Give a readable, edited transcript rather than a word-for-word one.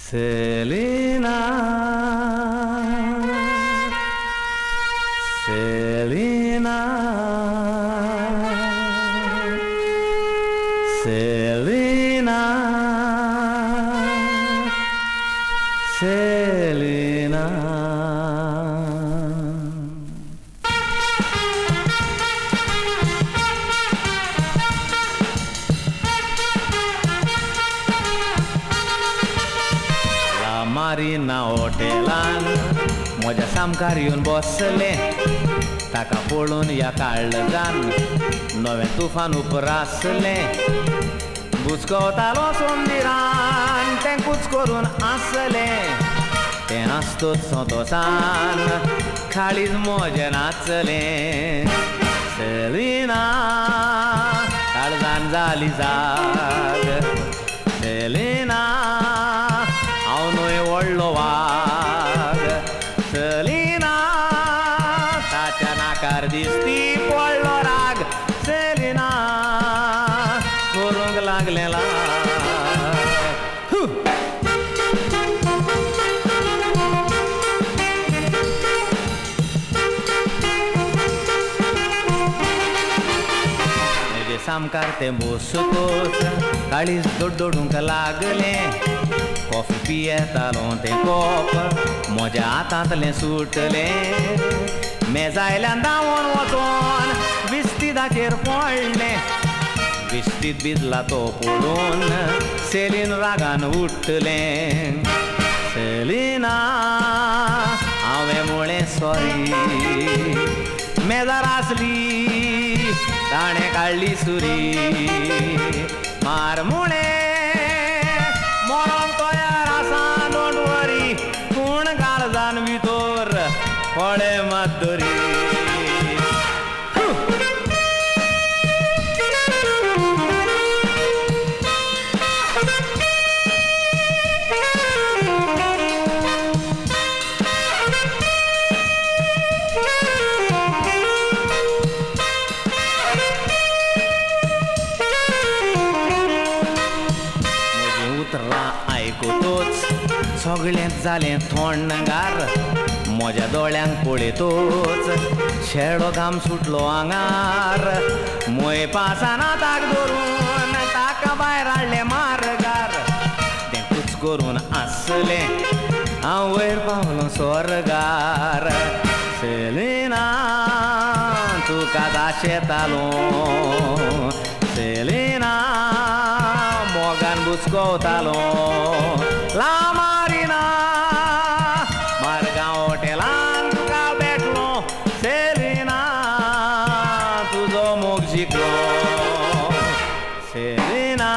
Selena, Selena, Selena, Selena. Marina hotelan माझ्या सामकार येऊन बसले ताका पळून या काळजान नवे तुफान उपरासले बुचकवतालो सोंदिरान तें कुच करून आसले तें आसतोच सोतोसान काळीज मोजे नाचले सेलिना काळजान जाली जाग सेलिना व्हडलो वाग सेलिना ताच्या नाकार दिसती पडलो राग सेलिना करूंक लागलेला तेजे सामकार ते बसतोच काळीज दोडोडूंक लागले कॉफी पियेतालो तें कोप म्हज्या हातांतलें सुटलें मेजायल्यान धांवून वचून विस्तिदाचेर पडलें विस्तीत भिजला तो पडून सेलीन रागान उठलें सेलिना हांवें म्हळें सॉरी मेजार आसली ताणें काडली सुरी मार म्हळें मरोंक तयार आसा डोंट वरी पूण काळजान भितर पळे मातोरी आयकतोच सगळेंच जालें थोंडगार म्हज्या दोळ्यांक पळयतोच शेळो घाम सुटलो आंगार मोय पासान हाताक धरून ताका भायर हाडलें मारगार तें कुच करून आसलें हांव वयर पावलो स्वर्गार सेलिना तुका दाशेतालो सेलिना मोगान बुचकोवतालो ला मारिना मारगांव हॉटेलान तुका भेटलो सेलिना तुजो मोग जिखलो सेलिना